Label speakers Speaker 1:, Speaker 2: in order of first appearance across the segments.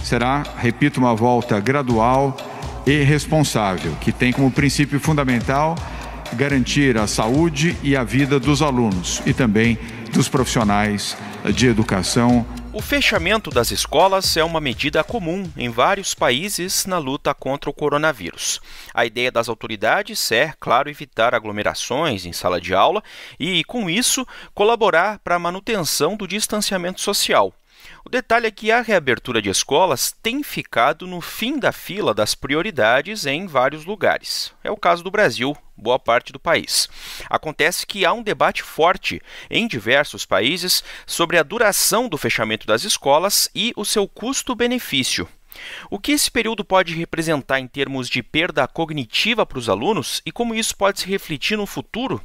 Speaker 1: será, repito, uma volta gradual e responsável, que tem como princípio fundamental garantir a saúde e a vida dos alunos e também dos profissionais de educação.
Speaker 2: O fechamento das escolas é uma medida comum em vários países na luta contra o coronavírus. A ideia das autoridades é, claro, evitar aglomerações em sala de aula e, com isso, colaborar para a manutenção do distanciamento social. O detalhe é que a reabertura de escolas tem ficado no fim da fila das prioridades em vários lugares. É o caso do Brasil, boa parte do país. Acontece que há um debate forte em diversos países sobre a duração do fechamento das escolas e o seu custo-benefício. O que esse período pode representar em termos de perda cognitiva para os alunos e como isso pode se refletir no futuro?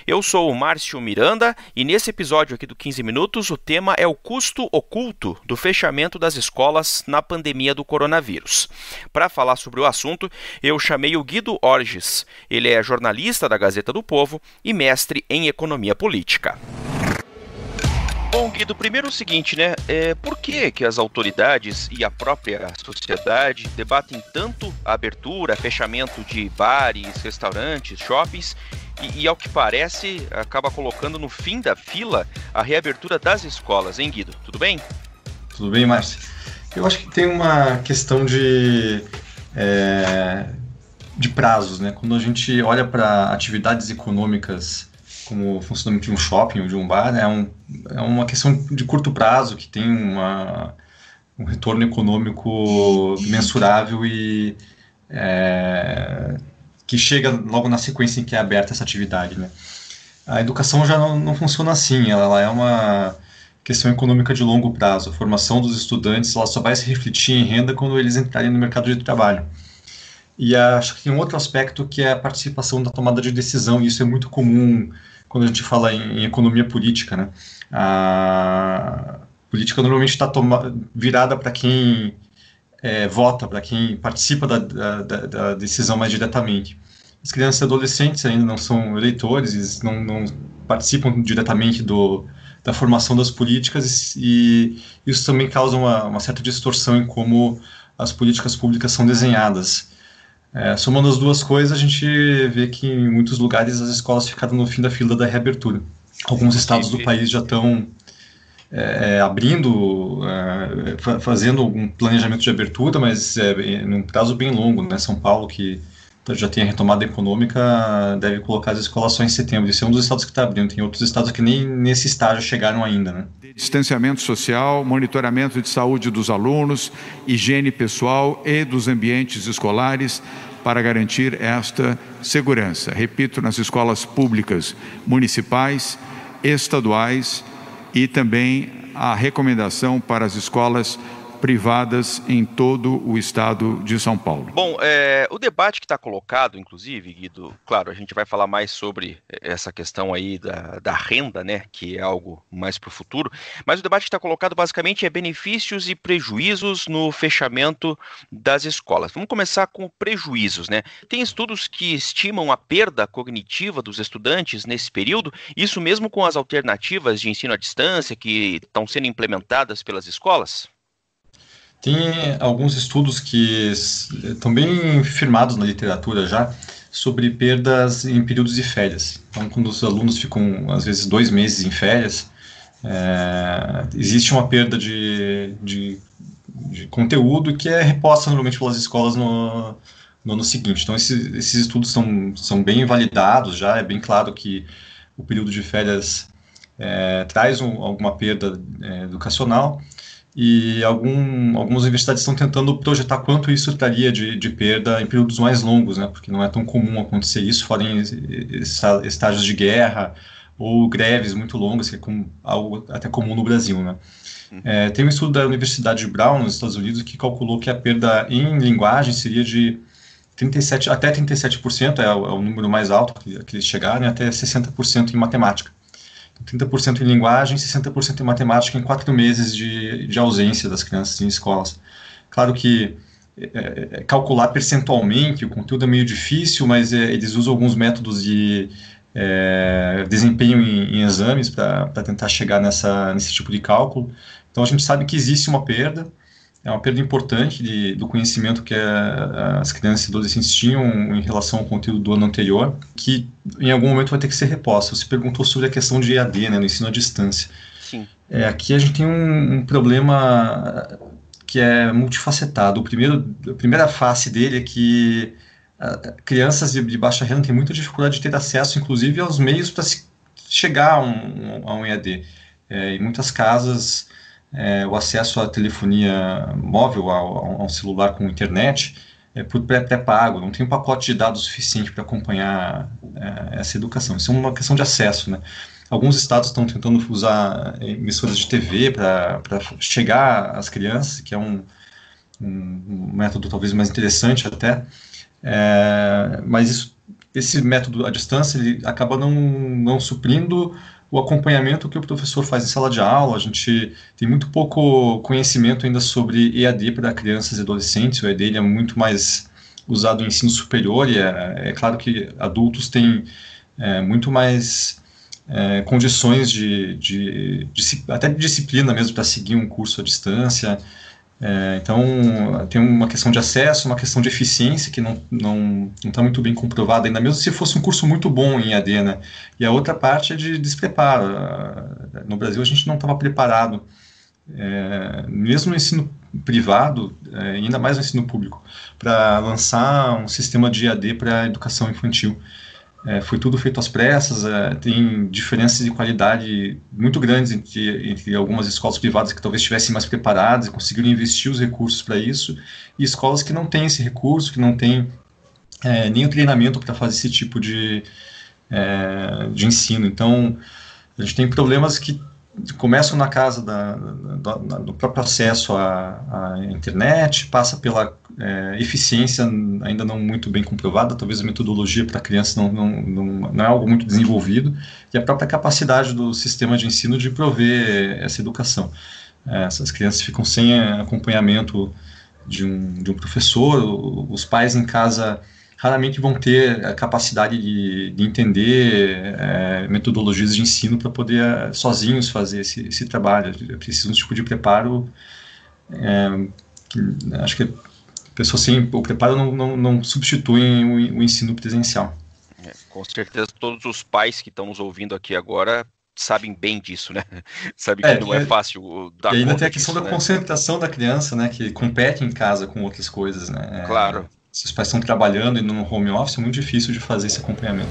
Speaker 2: Eu sou o Márcio Miranda e nesse episódio aqui do 15 Minutos o tema é o custo oculto do fechamento das escolas na pandemia do coronavírus. Para falar sobre o assunto, eu chamei o Guido Orges. Ele é jornalista da Gazeta do Povo e mestre em economia política. Bom, Guido, primeiro o seguinte, né? Por que as autoridades e a própria sociedade debatem tanto a abertura, fechamento de bares, restaurantes, shoppings e ao que parece, acaba colocando no fim da fila a reabertura das escolas, hein, Guido? Tudo bem?
Speaker 3: Tudo bem, Márcio. Eu acho que tem uma questão de prazos, né? Quando a gente olha para atividades econômicas como o funcionamento de um shopping ou de um bar, é uma questão de curto prazo que tem um retorno econômico mensurável e que chega logo na sequência em que é aberta essa atividade, né? A educação já não funciona assim, ela é uma questão econômica de longo prazo. A formação dos estudantes ela só vai se refletir em renda quando eles entrarem no mercado de trabalho. E acho que tem um outro aspecto que é a participação da tomada de decisão, e isso é muito comum quando a gente fala em economia política, né? A política normalmente está virada para quem vota, para quem participa da decisão mais diretamente. As crianças e adolescentes ainda não são eleitores, eles não participam diretamente da formação das políticas e isso também causa uma certa distorção em como as políticas públicas são desenhadas. Somando as duas coisas, a gente vê que em muitos lugares as escolas ficaram no fim da fila da reabertura. Alguns estados do país já estão abrindo, fazendo algum planejamento de abertura, mas num prazo bem longo, né? São Paulo, que já tem a retomada econômica, deve colocar as escolas só em setembro. Esse é um dos estados que está abrindo. Tem outros estados que nem nesse estágio chegaram ainda, né?
Speaker 1: Distanciamento social, monitoramento de saúde dos alunos, higiene pessoal e dos ambientes escolares para garantir esta segurança. Repito, nas escolas públicas municipais, estaduais e também a recomendação para as escolas privadas em todo o estado de São Paulo.
Speaker 2: Bom, o debate que está colocado, inclusive, Guido, claro, a gente vai falar mais sobre essa questão aí da renda, né, que é algo mais para o futuro, mas o debate que está colocado basicamente é benefícios e prejuízos no fechamento das escolas. Vamos começar com prejuízos, né? Tem estudos que estimam a perda cognitiva dos estudantes nesse período, isso mesmo com as alternativas de ensino à distância que estão sendo implementadas pelas escolas?
Speaker 3: Tem alguns estudos que estão bem firmados na literatura já sobre perdas em períodos de férias. Então, quando os alunos ficam, às vezes, 2 meses em férias, existe uma perda de conteúdo que é reposta normalmente pelas escolas no ano seguinte. Então, esses estudos são bem validados já, é bem claro que o período de férias traz alguma perda educacional. E algumas universidades estão tentando projetar quanto isso traria de perda em períodos mais longos, né? Porque não é tão comum acontecer isso, fora em estágios de guerra ou greves muito longas, que é algo até comum no Brasil, né? Tem um estudo da Universidade de Brown, nos Estados Unidos, que calculou que a perda em linguagem seria de até 37%, é o número mais alto que eles chegaram, e até 60% em matemática. 30% em linguagem, 60% em matemática em 4 meses de ausência das crianças em escolas. Claro que calcular percentualmente o conteúdo é meio difícil, mas eles usam alguns métodos de desempenho em exames para tentar chegar nesse tipo de cálculo. Então a gente sabe que existe uma perda, é uma perda importante do conhecimento que as crianças e adolescentes tinham em relação ao conteúdo do ano anterior, que em algum momento vai ter que ser reposta. Você perguntou sobre a questão de EAD, né, no ensino à distância.
Speaker 2: Sim.
Speaker 3: Aqui a gente tem um problema que é multifacetado. A primeira face dele é que crianças de baixa renda têm muita dificuldade de ter acesso, inclusive, aos meios para chegar a um EAD. Em muitas casas, o acesso à telefonia móvel, a um celular com internet, é por pré-pago, não tem um pacote de dados suficiente para acompanhar essa educação. Isso é uma questão de acesso, né? Alguns estados estão tentando usar emissoras de TV para chegar às crianças, que é um método talvez mais interessante até, mas esse método à distância ele acaba não suprindo o acompanhamento que o professor faz em sala de aula. A gente tem muito pouco conhecimento ainda sobre EAD para crianças e adolescentes. O EAD ele é muito mais usado em ensino superior, e é claro que adultos têm muito mais condições até de disciplina mesmo para seguir um curso à distância. Então, tem uma questão de acesso, uma questão de eficiência que não está muito bem comprovada ainda, mesmo se fosse um curso muito bom em EAD, né? E a outra parte é de despreparo. No Brasil, a gente não estava preparado, mesmo no ensino privado, ainda mais no ensino público, para lançar um sistema de EAD para a educação infantil. Foi tudo feito às pressas, tem diferenças de qualidade muito grandes entre algumas escolas privadas que talvez estivessem mais preparadas e conseguiram investir os recursos para isso, e escolas que não têm esse recurso, que não têm nem o treinamento para fazer esse tipo de ensino. Então, a gente tem problemas que começam na casa do próprio acesso à internet, passa pela eficiência ainda não muito bem comprovada, talvez a metodologia para a criança não é algo muito desenvolvido, e a própria capacidade do sistema de ensino de prover essa educação. Essas crianças ficam sem acompanhamento de um professor, os pais em casa raramente vão ter a capacidade de entender metodologias de ensino para poder sozinhos fazer esse trabalho. Precisa de um tipo de preparo acho que pessoas sem o preparo não substituem o ensino presencial.
Speaker 2: Com certeza todos os pais que estão nos ouvindo aqui agora sabem bem disso, né? Sabem que não é fácil dar conta disso. E
Speaker 3: ainda tem a questão da concentração da criança, né? Que compete em casa com outras coisas, né?
Speaker 2: Claro.
Speaker 3: Se os pais estão trabalhando e no home office, é muito difícil de fazer esse acompanhamento.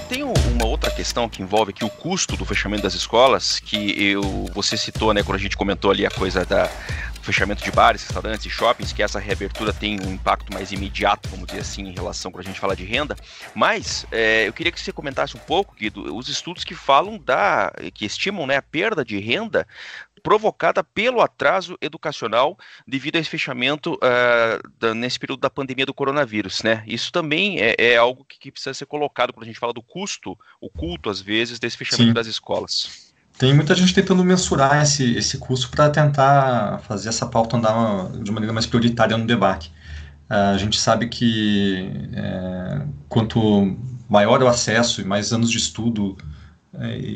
Speaker 2: Tem uma outra questão que envolve aqui o custo do fechamento das escolas, que você citou, né, quando a gente comentou ali a coisa do fechamento de bares, restaurantes e shoppings, que essa reabertura tem um impacto mais imediato, vamos dizer assim, em relação quando a gente fala de renda. Mas eu queria que você comentasse um pouco, Guido, os estudos que falam que estimam, né, a perda de renda provocada pelo atraso educacional devido a esse fechamento nesse período da pandemia do coronavírus, né? Isso também é algo que precisa ser colocado quando a gente fala do custo oculto, às vezes, desse fechamento das escolas.
Speaker 3: Tem muita gente tentando mensurar esse custo para tentar fazer essa pauta andar de maneira mais prioritária no debate. A gente sabe que quanto maior o acesso e mais anos de estudo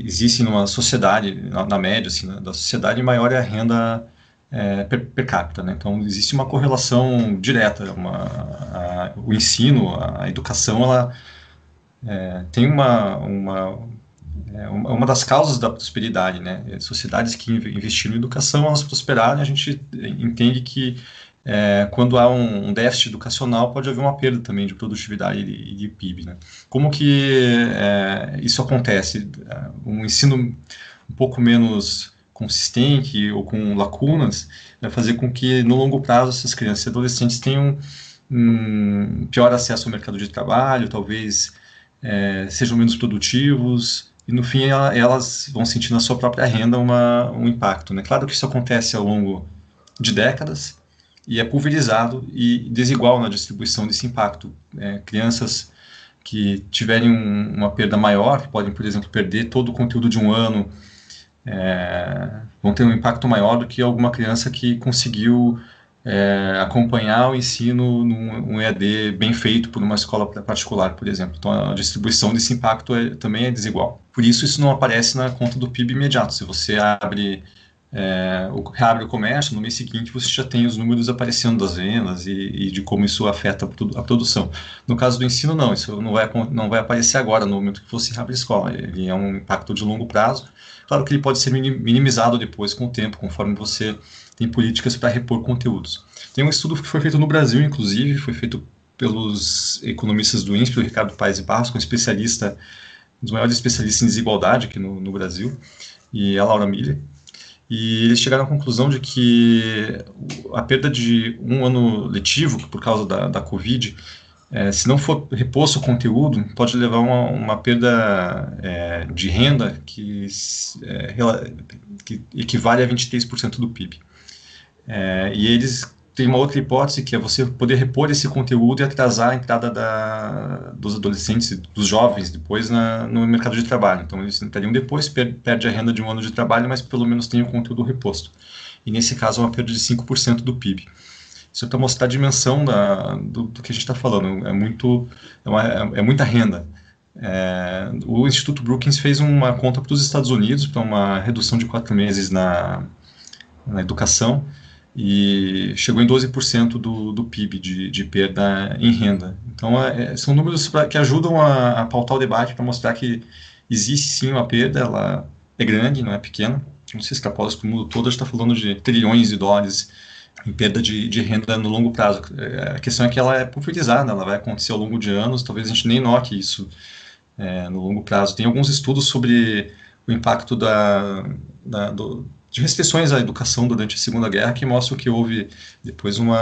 Speaker 3: existe numa sociedade, na média assim, né, da sociedade, maior é a renda per capita, né? Então existe uma correlação direta. O ensino, a educação, ela tem uma das causas da prosperidade, né? Sociedades que investiram em educação, elas prosperaram, e a gente entende que quando há um déficit educacional, pode haver uma perda também de produtividade e de PIB, né? Como que isso acontece? Um ensino um pouco menos consistente ou com lacunas vai fazer com que, no longo prazo, essas crianças e adolescentes tenham um pior acesso ao mercado de trabalho, talvez sejam menos produtivos, e no fim elas vão sentir na sua própria renda um impacto, né? Claro que isso acontece ao longo de décadas, e é pulverizado e desigual na distribuição desse impacto. Crianças que tiverem uma perda maior, que podem, por exemplo, perder todo o conteúdo de um ano, vão ter um impacto maior do que alguma criança que conseguiu acompanhar o ensino num EAD bem feito por uma escola particular, por exemplo. Então, a distribuição desse impacto também é desigual. Por isso não aparece na conta do PIB imediato. Se você abre reabre o comércio, no mês seguinte você já tem os números aparecendo das vendas e de como isso afeta a produção. No caso do ensino, não, isso não vai aparecer agora, no momento que você reabre a escola. Ele é um impacto de longo prazo. Claro que ele pode ser minimizado depois com o tempo, conforme você tem políticas para repor conteúdos. Tem um estudo que foi feito no Brasil, inclusive, foi feito pelos economistas do INSPE, o Ricardo Paes e Barros, com um especialista, um dos maiores especialistas em desigualdade aqui no Brasil, e a Laura Miller. E eles chegaram à conclusão de que a perda de um ano letivo, por causa da Covid, se não for reposto o conteúdo, pode levar a uma perda de renda que equivale a 23% do PIB. E eles têm uma outra hipótese, que é você poder repor esse conteúdo e atrasar a entrada dos adolescentes, dos jovens, depois no mercado de trabalho. Então, eles entrariam depois, perde a renda de um ano de trabalho, mas pelo menos tem o conteúdo reposto. E, nesse caso, é uma perda de 5% do PIB. Isso é para mostrar a dimensão do que a gente está falando. É muita renda. O Instituto Brookings fez uma conta para os Estados Unidos, para uma redução de 4 meses na educação, e chegou em 12% do PIB de perda em renda. Então, são números que ajudam a pautar o debate, para mostrar que existe sim uma perda, ela é grande, não é pequena. Não se extrapola para o mundo todo, a gente está falando de trilhões de dólares em perda de renda no longo prazo. A questão é que ela é pulverizada, ela vai acontecer ao longo de anos, talvez a gente nem note isso no longo prazo. Tem alguns estudos sobre o impacto de restrições à educação durante a Segunda Guerra, que mostram que houve depois um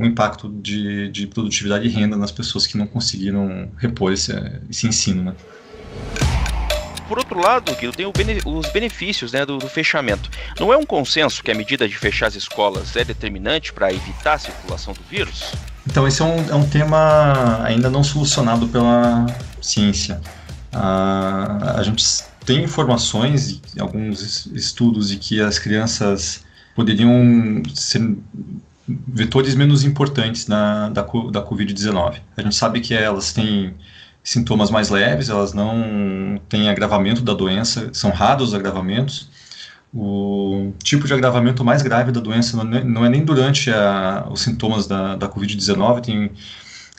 Speaker 3: impacto de produtividade e renda nas pessoas que não conseguiram repor esse ensino, né?
Speaker 2: Por outro lado, Guido, tem os benefícios, né, do fechamento. Não é um consenso que a medida de fechar as escolas é determinante para evitar a circulação do vírus?
Speaker 3: Então, esse é um tema ainda não solucionado pela ciência. A gente tem informações, alguns estudos, de que as crianças poderiam ser vetores menos importantes da Covid-19. A gente sabe que elas têm sintomas mais leves, elas não têm agravamento da doença, são raros os agravamentos. O tipo de agravamento mais grave da doença não é nem durante os sintomas da Covid-19, tem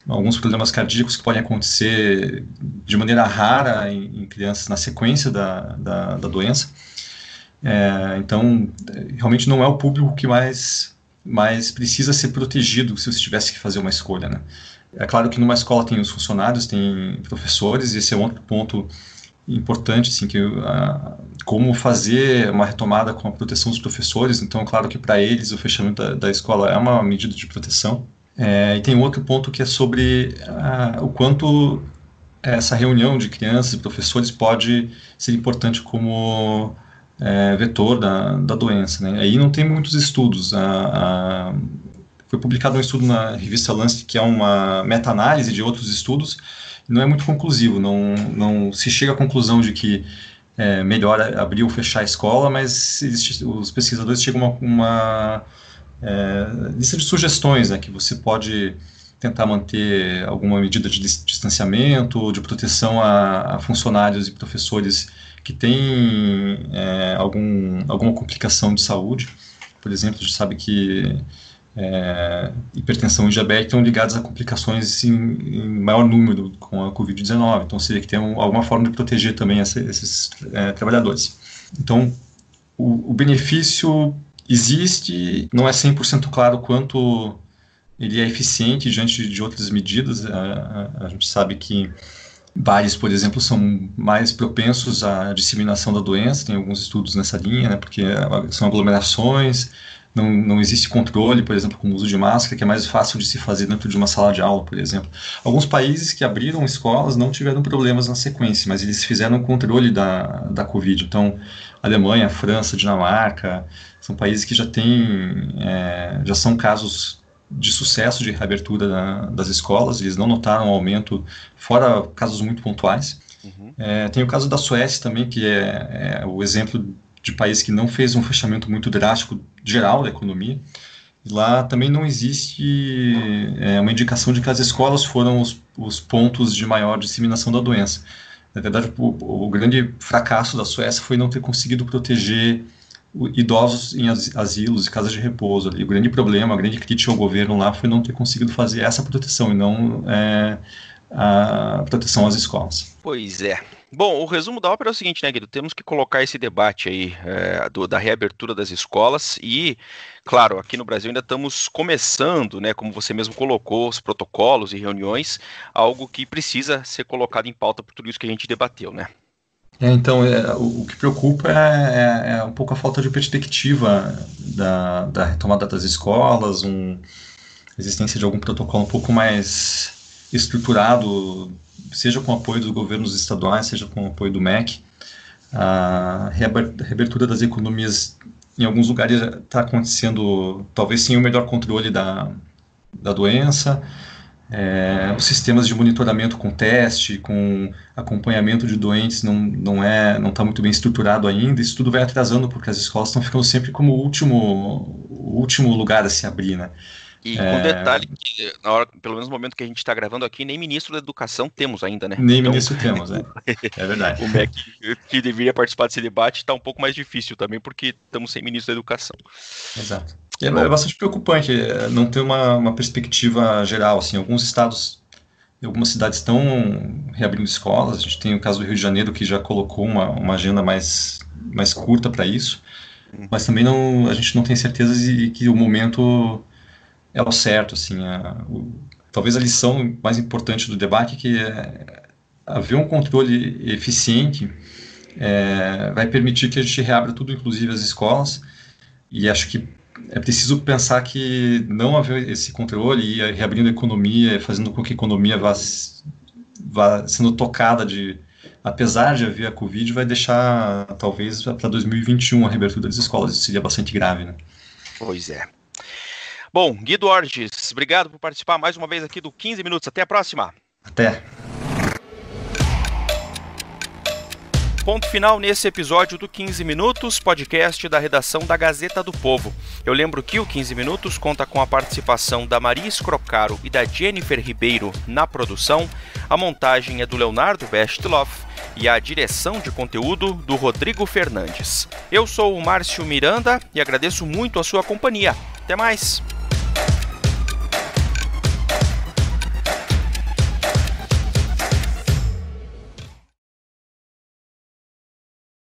Speaker 3: alguns problemas cardíacos que podem acontecer de maneira rara em crianças na sequência da doença. Então, realmente não é o público que mais precisa ser protegido se você tivesse que fazer uma escolha, né? É claro que numa escola tem os funcionários, tem professores, e esse é um outro ponto importante, assim, como fazer uma retomada com a proteção dos professores. Então, é claro que para eles o fechamento da escola é uma medida de proteção. E tem outro ponto que é sobre o quanto essa reunião de crianças e professores pode ser importante como vetor da doença, né? Aí não tem muitos estudos. Foi publicado um estudo na revista Lancet, que é uma meta-análise de outros estudos, e não é muito conclusivo, não se chega à conclusão de que é melhor abrir ou fechar a escola, mas os pesquisadores chegam a uma lista de sugestões, né, que você pode tentar manter alguma medida de distanciamento, de proteção a funcionários e professores que têm alguma complicação de saúde. Por exemplo, a gente sabe que hipertensão e diabetes estão ligados a complicações em maior número com a Covid-19, então seria que tem alguma forma de proteger também esses trabalhadores. Então, o benefício existe, não é 100% claro quanto ele é eficiente diante de outras medidas. A gente sabe que bares, por exemplo, são mais propensos à disseminação da doença, tem alguns estudos nessa linha, né, porque são aglomerações, não existe controle, por exemplo, com o uso de máscara, que é mais fácil de se fazer dentro de uma sala de aula, por exemplo. Alguns países que abriram escolas não tiveram problemas na sequência, mas eles fizeram o controle da Covid. Então, Alemanha, França, Dinamarca, são países que já são casos de sucesso de reabertura das escolas, eles não notaram um aumento, fora casos muito pontuais. Uhum. Tem o caso da Suécia também, que é o exemplo de país que não fez um fechamento muito drástico geral da economia. Lá também não existe uma indicação de que as escolas foram os pontos de maior disseminação da doença. Na verdade, o grande fracasso da Suécia foi não ter conseguido proteger idosos em asilos e casas de repouso. Ali. O grande problema, a grande crítica ao governo lá foi não ter conseguido fazer essa proteção e não a proteção às escolas.
Speaker 2: Pois é. Bom, o resumo da ópera é o seguinte, né, Guido? Temos que colocar esse debate aí da reabertura das escolas e, claro, aqui no Brasil ainda estamos começando, né, como você mesmo colocou, os protocolos e reuniões, algo que precisa ser colocado em pauta por tudo isso que a gente debateu, né?
Speaker 3: Então, o que preocupa é um pouco a falta de perspectiva da retomada das escolas, a existência de algum protocolo um pouco mais estruturado, seja com o apoio dos governos estaduais, seja com o apoio do MEC. A reabertura das economias em alguns lugares está acontecendo, talvez sem o melhor controle da doença. Os sistemas de monitoramento com teste, com acompanhamento de doentes não está muito bem estruturado ainda. Isso tudo vai atrasando porque as escolas estão ficando sempre como o último lugar a se abrir, né?
Speaker 2: E com detalhe que, na hora, pelo menos no momento que a gente está gravando aqui, nem ministro da Educação temos ainda, né?
Speaker 3: Nem ministro temos, né? É verdade.
Speaker 2: O MEC, que deveria participar desse debate, está um pouco mais difícil também, porque estamos sem ministro da Educação.
Speaker 3: Exato. E é bastante preocupante não ter uma perspectiva geral. Assim, alguns estados e algumas cidades estão reabrindo escolas. A gente tem o caso do Rio de Janeiro, que já colocou uma agenda mais curta para isso. Mas também a gente não tem certeza de que o momento é o certo. Assim, talvez a lição mais importante do debate é que haver um controle eficiente vai permitir que a gente reabra tudo, inclusive as escolas. E acho que é preciso pensar que não haver esse controle e reabrindo a economia, fazendo com que a economia vá sendo tocada apesar de haver a Covid, vai deixar talvez para 2021 a reabertura das escolas. Isso seria bastante grave, né?
Speaker 2: Pois é. Bom, Guido Orges, obrigado por participar mais uma vez aqui do 15 Minutos. Até a próxima.
Speaker 3: Até.
Speaker 2: Ponto final nesse episódio do 15 Minutos, podcast da redação da Gazeta do Povo. Eu lembro que o 15 Minutos conta com a participação da Maria Escrocaro e da Jennifer Ribeiro na produção, a montagem é do Leonardo Bestloff e a direção de conteúdo do Rodrigo Fernandes. Eu sou o Márcio Miranda e agradeço muito a sua companhia. Até mais!